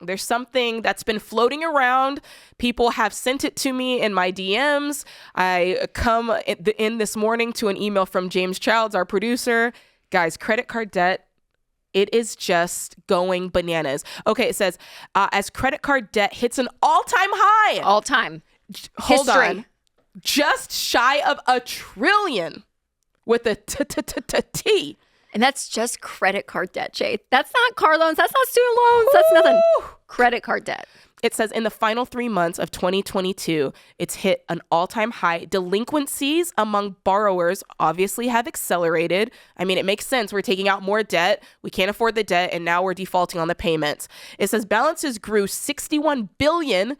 There's something that's been floating around. People have sent it to me in my DMs. I come in this morning to an email from James Childs, our producer. Guys, credit card debt, it is just going bananas. Okay, it says, as credit card debt hits an all-time high. All-time. Hold History. on. Just shy of $1 trillion with a T. And that's just credit card debt, Jade. That's not car loans. That's not student loans. That's nothing. Credit card debt. It says in the final 3 months of 2022, it's hit an all-time high. Delinquencies among borrowers obviously have accelerated. I mean, it makes sense. We're taking out more debt. We can't afford the debt, and now we're defaulting on the payments. It says balances grew $61 billion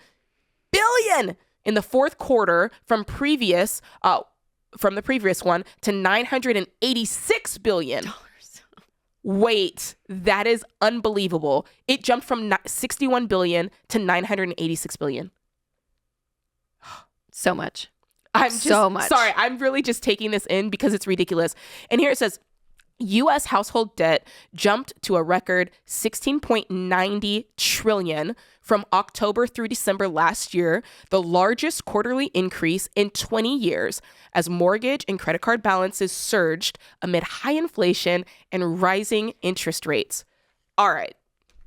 in the fourth quarter from the previous one to $986 billion. Wait, that is unbelievable. It jumped from 61 billion to 986 billion. So much. So much. Sorry, I'm really just taking this in because it's ridiculous. And here it says, U.S. household debt jumped to a record $16.90 trillion from October through December last year, the largest quarterly increase in 20 years, as mortgage and credit card balances surged amid high inflation and rising interest rates. All right.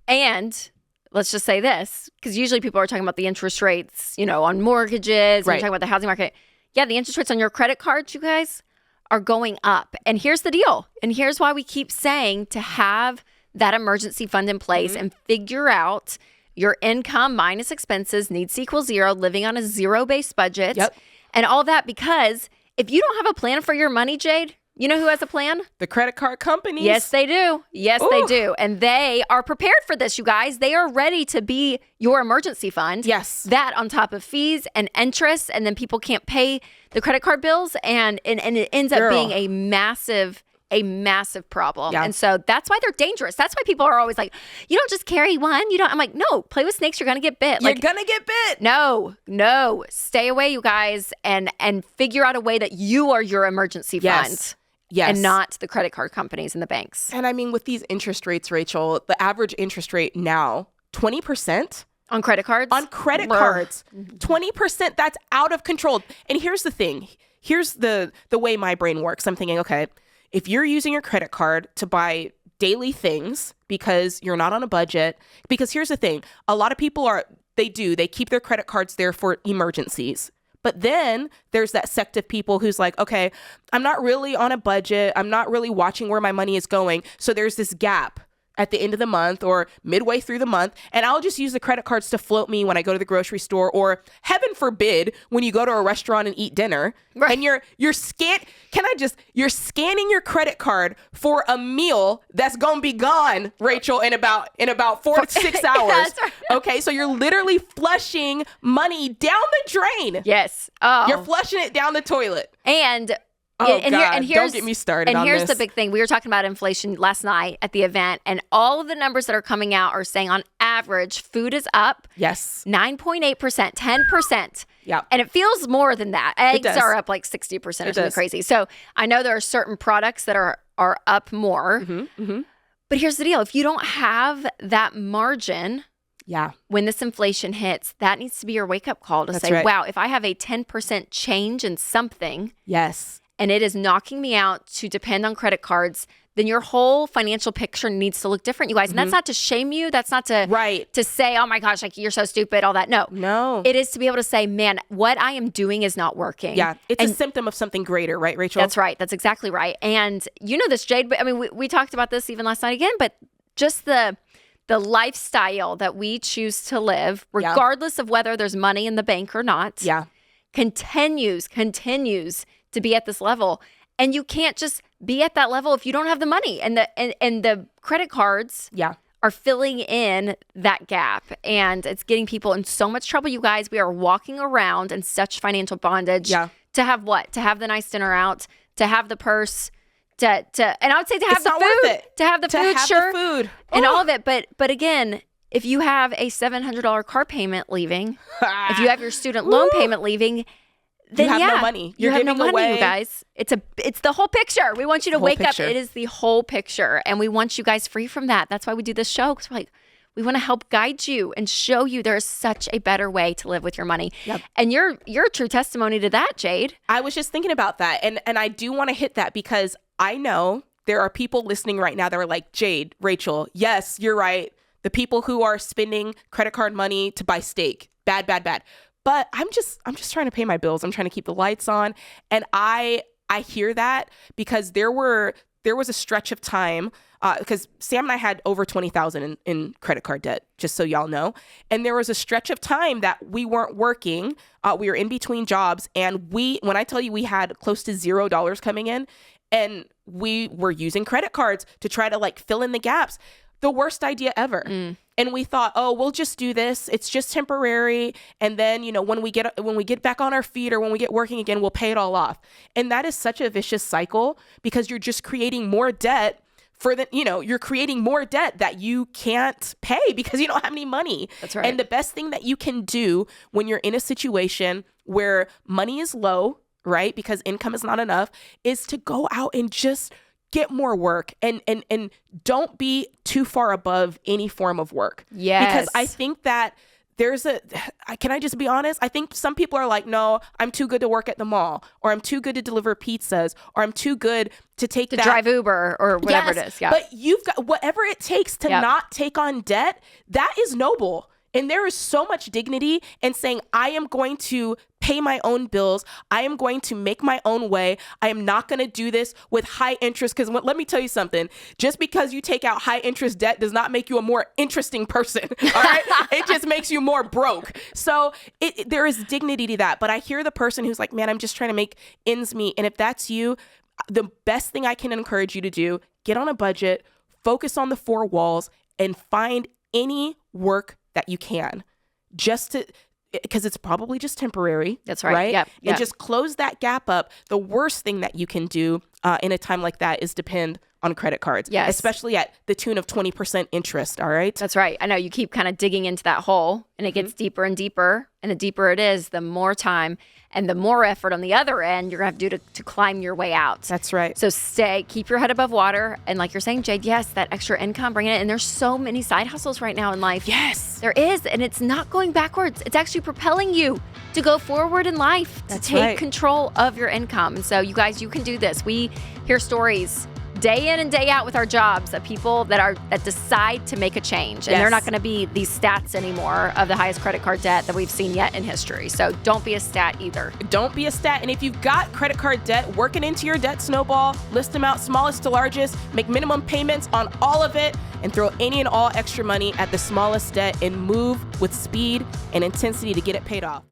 And let's just say this, because usually people are talking about the interest rates, on mortgages, and right. talking about the housing market. Yeah, the interest rates on your credit cards, you guys, are going up. And here's the deal. And here's why we keep saying to have that emergency fund in place and figure out your income minus expenses needs to equal zero, living on a zero-based budget, and all that. Because if you don't have a plan for your money, Jade, you know who has a plan? The credit card companies. Yes, they do. Yes, they do. And they are prepared for this, you guys. They are ready to be your emergency fund. Yes. That on top of fees and interest, and then people can't pay the credit card bills, and it ends up being a massive problem. Yeah. And so that's why they're dangerous. That's why people are always like, you don't just carry one. I'm like, no, play with snakes. You're going to get bit. You're going to get bit. No. Stay away, you guys, and figure out a way that you are your emergency fund. Yes. And not the credit card companies and the banks. And I mean, with these interest rates, Rachel, the average interest rate now, 20%. On credit cards? On credit cards. 20%, that's out of control. And here's the thing. Here's the way my brain works. I'm thinking, okay, if you're using your credit card to buy daily things because you're not on a budget, because here's the thing. A lot of people they keep their credit cards there for emergencies. But then there's that sect of people who's like, okay, I'm not really on a budget. I'm not really watching where my money is going. So there's this gap at the end of the month or midway through the month. And I'll just use the credit cards to float me when I go to the grocery store, or heaven forbid, when you go to a restaurant and eat dinner. Right. And you're scanning your credit card for a meal that's going to be gone, Rachel, in about 4 to 6 hours. That's right. Okay. So you're literally flushing money down the drain. Yes. Oh. You're flushing it down the toilet. And don't get me started on this. And here's the big thing. We were talking about inflation last night at the event, and all of the numbers that are coming out are saying on average, food is up. Yes. 9.8%, 10%. Yeah. And it feels more than that. Eggs are up like 60% or something crazy. So I know there are certain products that are up more. But here's the deal. If you don't have that margin, when this inflation hits, that needs to be your wake-up call to say, wow, if I have a 10% change in something. Yes. And it is knocking me out to depend on credit cards, then your whole financial picture needs to look different, you guys. And that's not to shame you. That's not to say, oh my gosh, like you're so stupid, all that. No. It is to be able to say, man, what I am doing is not working. Yeah. It's a symptom of something greater, right, Rachel? That's right. That's exactly right. And you know this, Jade, but I mean, we talked about this even last night again, but just the lifestyle that we choose to live, regardless of whether there's money in the bank or not, continues to be at this level. And you can't just be at that level if you don't have the money. And the credit cards are filling in that gap. And it's getting people in so much trouble, you guys. We are walking around in such financial bondage. To have what? To have the nice dinner out, to have the purse, and I would say to have the food. To have the food, sure. The food. And all of it. But again, if you have a $700 car payment leaving, if you have your student loan payment leaving, then you have no money. You have no money, away. you guys. It's the whole picture. We want you to wake up. It is the whole picture. And we want you guys free from that. That's why we do this show. Because we're like, We want to help guide you and show you there is such a better way to live with your money. Yep. And you're a true testimony to that, Jade. I was just thinking about that. And I do want to hit that because I know there are people listening right now that are like, Jade, Rachel, yes, you're right. The people who are spending credit card money to buy steak, bad. But I'm just trying to pay my bills. I'm trying to keep the lights on. And I hear that because there was a stretch of time because Sam and I had over $20,000 in credit card debt, just so y'all know. And there was a stretch of time that we weren't working. We were in between jobs. And when I tell you we had close to $0 coming in, and we were using credit cards to try to like fill in the gaps. The worst idea ever. And we thought, oh, we'll just do this. It's just temporary. And then, when we get back on our feet or when we get working again, we'll pay it all off. And that is such a vicious cycle because you're just creating more debt you're creating more debt that you can't pay because you don't have any money. That's right. And the best thing that you can do when you're in a situation where money is low, right? Because income is not enough, is to go out and just get more work and don't be too far above any form of work. Yes. Because I think that can I just be honest? I think some people are like, no, I'm too good to work at the mall, or I'm too good to deliver pizzas, or I'm too good to drive Uber or whatever it is. Yeah. But you've got whatever it takes to not take on debt. That is noble. And there is so much dignity in saying, I am going to pay my own bills. I am going to make my own way. I am not going to do this with high interest. Because let me tell you something. Just because you take out high interest debt does not make you a more interesting person. All right. It just makes you more broke. So there is dignity to that. But I hear the person who's like, man, I'm just trying to make ends meet. And if that's you, the best thing I can encourage you to do, get on a budget, focus on the four walls, and find any work that you can, because it's probably just temporary. That's right. Yep. And just close that gap up. The worst thing that you can do in a time like that is depend on credit cards. Yes. Especially at the tune of 20% interest. All right. That's right. I know you keep kind of digging into that hole and it gets deeper and deeper. And the deeper it is, the more time and the more effort on the other end you're going to have to do to climb your way out. That's right. So keep your head above water. And like you're saying, Jade, yes, that extra income, bring it in. And there's so many side hustles right now in life. Yes. There is. And it's not going backwards. It's actually propelling you to go forward in life, to take control of your income. And so you guys, you can do this. We hear stories day in and day out with our jobs of people that decide to make a change. And they're not going to be these stats anymore of the highest credit card debt that we've seen yet in history. So don't be a stat either. Don't be a stat. And if you've got credit card debt, working into your debt snowball, list them out smallest to largest, make minimum payments on all of it, and throw any and all extra money at the smallest debt and move with speed and intensity to get it paid off.